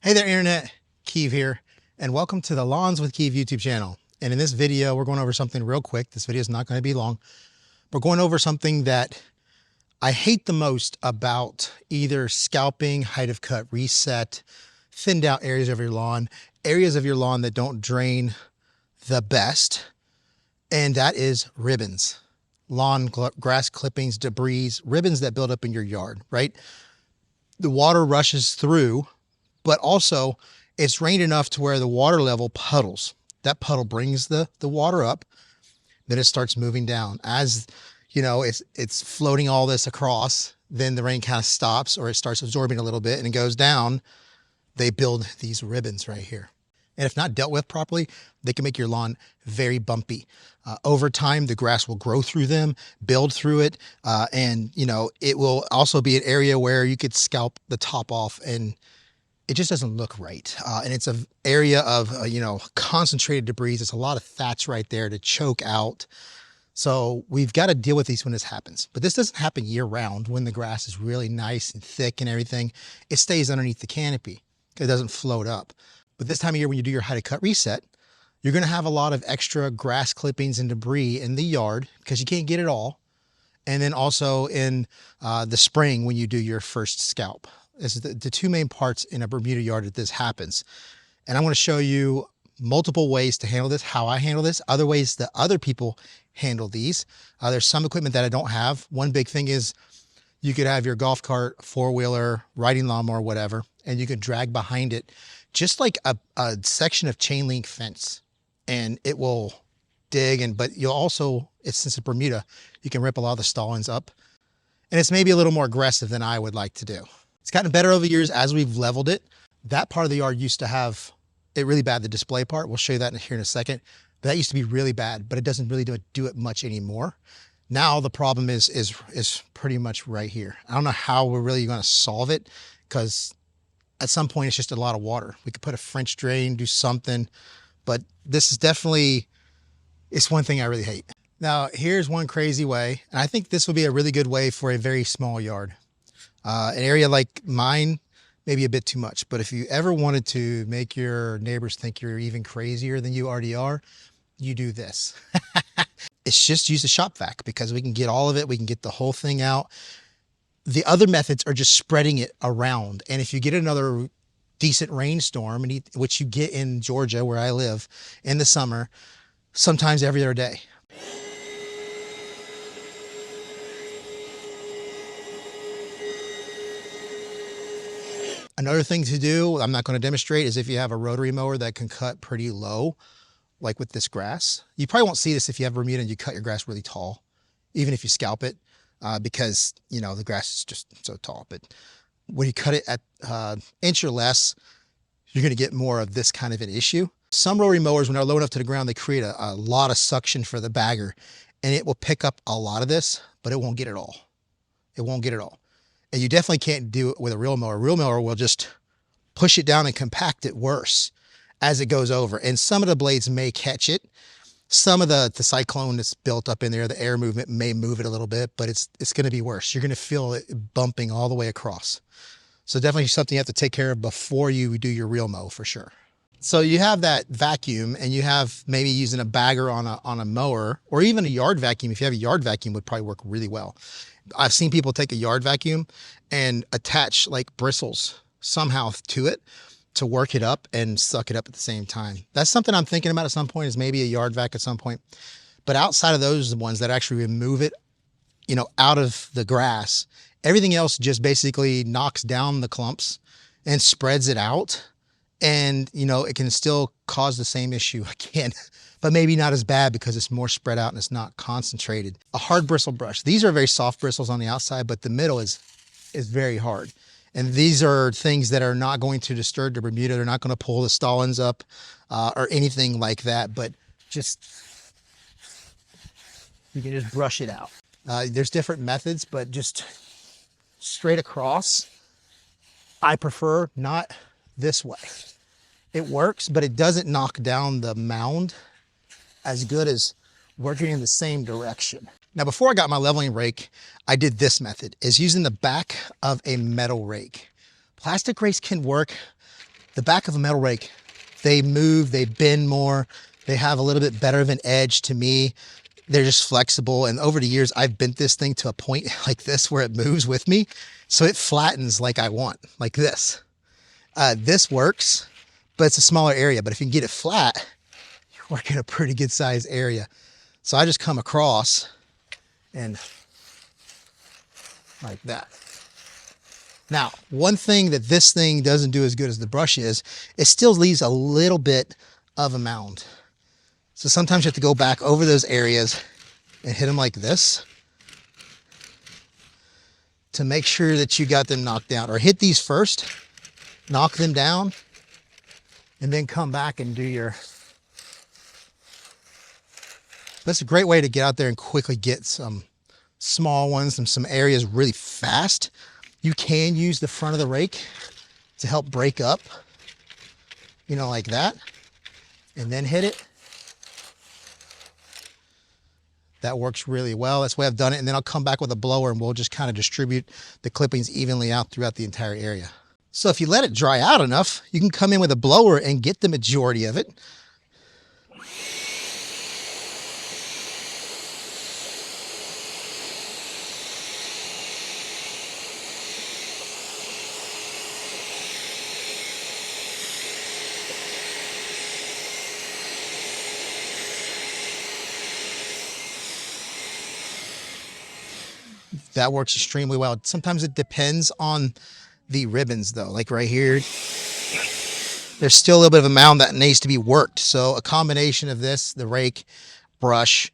Hey there, Internet. Keeve here, and welcome to the Lawns with Keeve YouTube channel. And in this video, we're going over something real quick. This video is not going to be long. We're going over something that I hate the most about either scalping, height of cut, reset, thinned out areas of your lawn that don't drain the best, and that is ribbons. Grass clippings, debris, ribbons that build up in your yard, right? The water rushes through, but also it's rained enough to where the water level puddles. That puddle brings the water up, then it starts moving down. As you know, it's floating all this across, then the rain kind of stops or it starts absorbing a little bit and it goes down. They build these ribbons right here. And if not dealt with properly, they can make your lawn very bumpy. Over time, the grass will grow through them, build through it. And it will also be an area where you could scalp the top off and it just doesn't look right. And it's an area of, concentrated debris. It's a lot of thatch right there to choke out. So we've got to deal with these when this happens. But this doesn't happen year round when the grass is really nice and thick and everything. It stays underneath the canopy. It doesn't float up. But this time of year, when you do your height of cut reset, you're going to have a lot of extra grass clippings and debris in the yard because you can't get it all. And then also in the spring when you do your first scalp. This is the two main parts in a Bermuda yard that this happens. And I'm going to show you multiple ways to handle this, how I handle this, other ways that other people handle these. There's some equipment that I don't have. One big thing is you could have your golf cart, four-wheeler, riding lawnmower, whatever, and you could drag behind it just like a section of chain link fence, and it will dig. But you'll also, since it's Bermuda, you can rip a lot of the stallings up. And it's maybe a little more aggressive than I would like to do. It's gotten better over the years as we've leveled it. That part of the yard used to have it really bad, the display part. We'll show you that here in a second. But that used to be really bad, but it doesn't really do it much anymore. Now the problem is pretty much right here. I don't know how we're really going to solve it because at some point it's just a lot of water. We could put a French drain, do something, but this is definitely, it's one thing I really hate. Now here's one crazy way, and I think this would be a really good way for a very small yard. An area like mine, maybe a bit too much, but if you ever wanted to make your neighbors think you're even crazier than you already are, you do this. It's just use a shop vac because we can get all of it. We can get the whole thing out. The other methods are just spreading it around. And if you get another decent rainstorm, which you get in Georgia where I live in the summer, sometimes every other day. Another thing to do, I'm not going to demonstrate, is if you have a rotary mower that can cut pretty low, like with this grass. You probably won't see this if you have Bermuda and you cut your grass really tall, even if you scalp it, because, the grass is just so tall. But when you cut it at inch or less, you're going to get more of this kind of an issue. Some rotary mowers, when they're low enough to the ground, they create a lot of suction for the bagger, and it will pick up a lot of this, but it won't get it all. It won't get it all. And you definitely can't do it with a real mower. A real mower will just push it down and compact it worse as it goes over. And some of the blades may catch it. Some of the cyclone that's built up in there, the air movement may move it a little bit, but it's going to be worse. You're going to feel it bumping all the way across. So definitely something you have to take care of before you do your real mow for sure. So you have that vacuum, and you have maybe using a bagger on a mower, or even a yard vacuum. If you have a yard vacuum, would probably work really well. I've seen people take a yard vacuum and attach like bristles somehow to it to work it up and suck it up at the same time. That's something I'm thinking about at some point, is maybe a yard vac at some point. But outside of those, the ones that actually remove it, out of the grass, everything else just basically knocks down the clumps and spreads it out. And, it can still cause the same issue again, but maybe not as bad because it's more spread out and it's not concentrated. A hard bristle brush. These are very soft bristles on the outside, but the middle is very hard. And these are things that are not going to disturb the Bermuda. They're not going to pull the stallings up or anything like that, but you can just brush it out. There's different methods, but just straight across, I prefer not this way. It works, but it doesn't knock down the mound as good as working in the same direction. Now, before I got my leveling rake, I did this method, is using the back of a metal rake. Plastic rakes can work The back of a metal rake, they move, they bend more, they have a little bit better of an edge to me. They're just flexible. And over the years, I've bent this thing to a point like this where it moves with me. So it flattens like I want, like this. This works, but it's a smaller area. But if you can get it flat, you're working a pretty good size area. So I just come across and like that. Now, one thing that this thing doesn't do as good as the brush is, it still leaves a little bit of a mound. So sometimes you have to go back over those areas and hit them like this to make sure that you got them knocked down. Or hit these first, knock them down, and then come back and do your... That's a great way to get out there and quickly get some small ones and some areas really fast. You can use the front of the rake to help break up, you know, like that, and then hit it. That works really well. That's the way I've done it. And then I'll come back with a blower and we'll just kind of distribute the clippings evenly out throughout the entire area. So if you let it dry out enough, you can come in with a blower and get the majority of it. That works extremely well. Sometimes it depends on the ribbons though. Like right here, there's still a little bit of a mound that needs to be worked. So a combination of this, the rake, brush,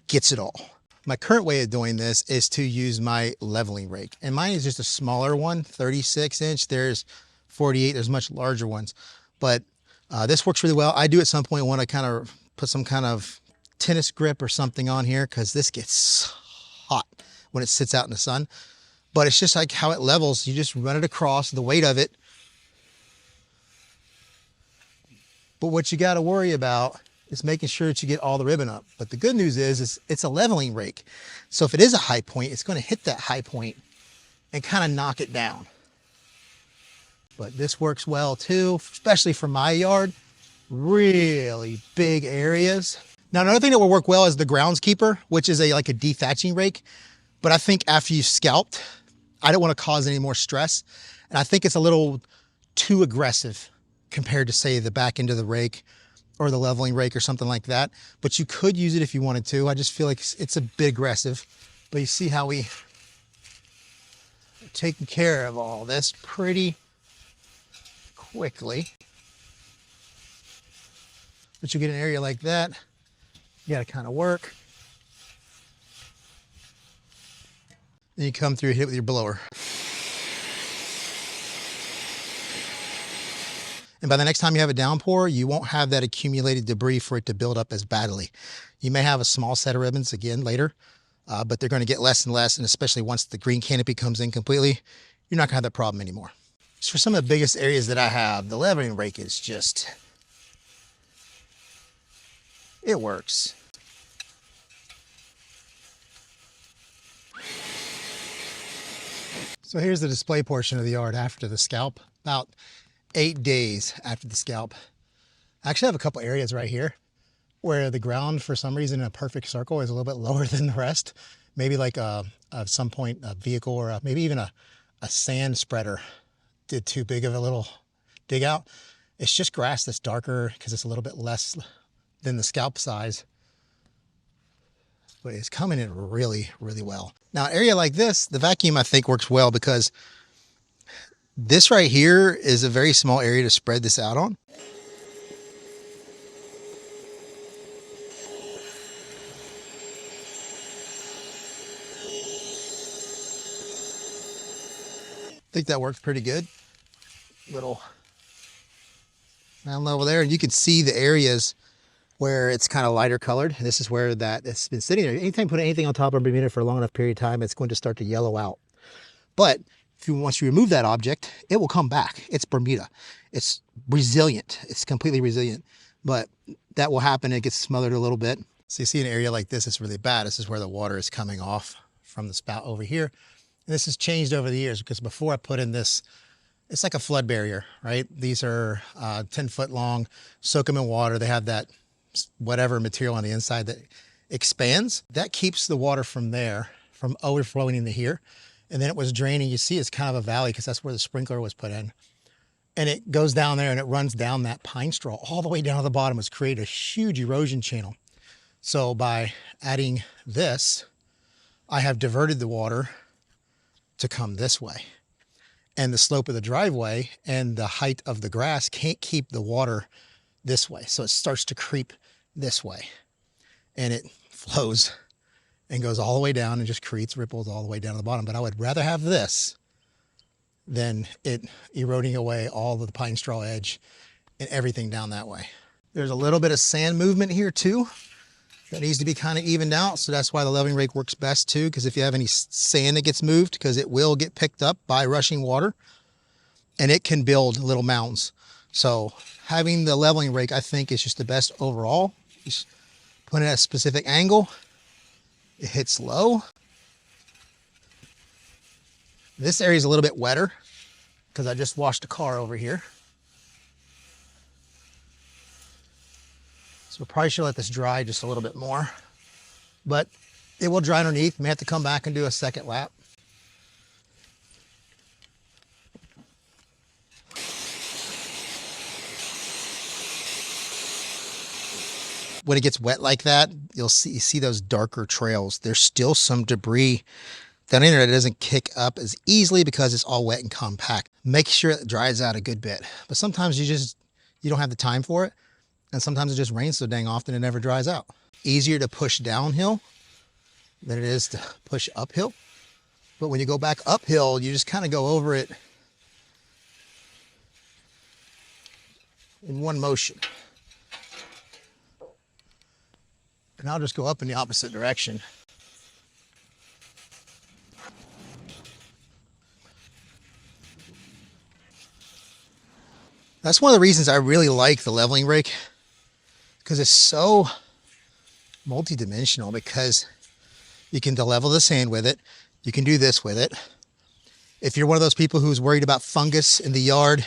gets it all. My current way of doing this is to use my leveling rake. And mine is just a smaller one, 36 inch. There's 48, there's much larger ones. But this works really well. I do at some point want to kind of put some kind of tennis grip or something on here because this gets hot when it sits out in the sun. But it's just like how it levels. You just run it across, the weight of it. But what you got to worry about is making sure that you get all the ribbon up. But the good news is it's a leveling rake. So if it is a high point, it's going to hit that high point and kind of knock it down. But this works well too, especially for my yard. Really big areas. Now, another thing that will work well is the Groundskeeper, which is like a dethatching rake. But I think after you've scalped, I don't want to cause any more stress. And I think it's a little too aggressive compared to, say, the back end of the rake or the leveling rake or something like that. But you could use it if you wanted to. I just feel like it's a bit aggressive. But you see how we are taking care of all this pretty quickly. But you get an area like that, you got to kind of work. Then you come through, hit it with your blower. And by the next time you have a downpour, you won't have that accumulated debris for it to build up as badly. You may have a small set of ribbons again later, but they're going to get less and less. And especially once the green canopy comes in completely, you're not going to have that problem anymore. So for some of the biggest areas that I have, the leveling rake is just, it works. So here's the display portion of the yard after the scalp, about 8 days after the scalp. I actually have a couple areas right here where the ground, for some reason, in a perfect circle is a little bit lower than the rest. Maybe like at some point a vehicle or maybe even a sand spreader did too big of a little dig out. It's just grass that's darker because it's a little bit less than the scalp size. But it's coming in really, really well. Now, an area like this, the vacuum I think works well because this right here is a very small area to spread this out on. I think that works pretty good. Little down level there, and you can see the areas where it's kind of lighter colored. This is where it's been sitting there. Anytime you put anything on top of a bermuda for a long enough period of time, it's going to start to yellow out. But once you remove that object, it will come back. It's bermuda. It's resilient. It's completely resilient. But that will happen. It gets smothered a little bit. So you see an area like this, it's really bad. This is where the water is coming off from the spout over here. And this has changed over the years because before I put in this it's like a flood barrier, right? These are 10 foot long, soak them in water. They have that whatever material on the inside that expands. That keeps the water from there from overflowing into here. And then it was draining. You see it's kind of a valley because that's where the sprinkler was put in. And it goes down there and it runs down that pine straw all the way down to the bottom. It's created a huge erosion channel. So by adding this, I have diverted the water to come this way. And the slope of the driveway and the height of the grass can't keep the water this way. So it starts to creep this way. And it flows and goes all the way down and just creates ripples all the way down to the bottom. But I would rather have this than it eroding away all of the pine straw edge and everything down that way. There's a little bit of sand movement here too that needs to be kind of evened out. So that's why the leveling rake works best too, because if you have any sand that gets moved, because it will get picked up by rushing water and it can build little mounds. So having the leveling rake, I think, is just the best overall. Just put it at a specific angle. It hits low. This area is a little bit wetter because I just washed a car over here. So probably should let this dry just a little bit more, but it will dry underneath. May have to come back and do a second lap. When it gets wet like that, you see those darker trails. There's still some debris down in there that doesn't kick up as easily because it's all wet and compact. Make sure it dries out a good bit. But sometimes you don't have the time for it. And sometimes it just rains so dang often it never dries out. Easier to push downhill than it is to push uphill. But when you go back uphill, you just kind of go over it in one motion. And I'll just go up in the opposite direction. That's one of the reasons I really like the leveling rake, because it's so multi-dimensional, because you can level the sand with it. You can do this with it. If you're one of those people who's worried about fungus in the yard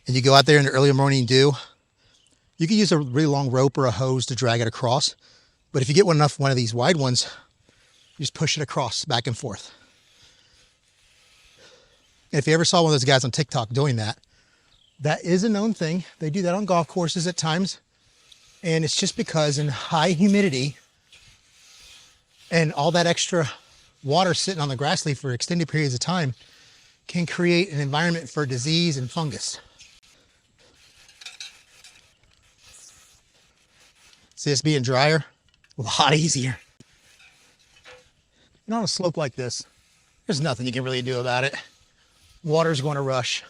and you go out there in the early morning dew, you can use a really long rope or a hose to drag it across. But if you get one of these wide ones, you just push it across back and forth. And if you ever saw one of those guys on TikTok doing that, that is a known thing. They do that on golf courses at times. And it's just because in high humidity and all that extra water sitting on the grass leaf for extended periods of time can create an environment for disease and fungus. See this being drier? A lot easier. And on a slope like this, there's nothing you can really do about it. Water's going to rush.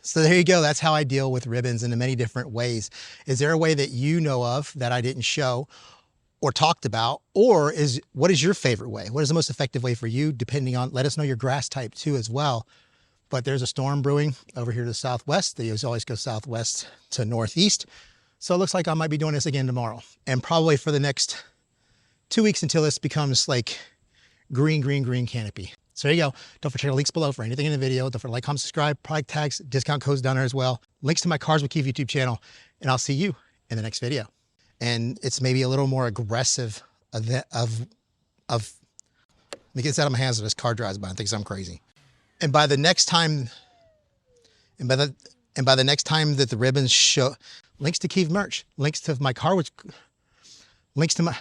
So there you go. That's how I deal with ribbons in many different ways. Is there a way that you know of that I didn't show or talked about? Or what is your favorite way? What is the most effective way for you? Depending on, let us know your grass type too as well. But there's a storm brewing over here to the southwest. They always go southwest to northeast. So it looks like I might be doing this again tomorrow, and probably for the next 2 weeks until this becomes like green canopy. So there you go. Don't forget to check the links below for anything in the video. Don't forget to like, comment, subscribe, product tags, discount codes down there as well. Links to my Cars with Keith YouTube channel, and I'll see you in the next video. And it's maybe a little more aggressive let me get this out of my hands so this car drives by and thinks I'm crazy. And by the next time, that the ribbons show, links to Keith merch, links to my car, links to my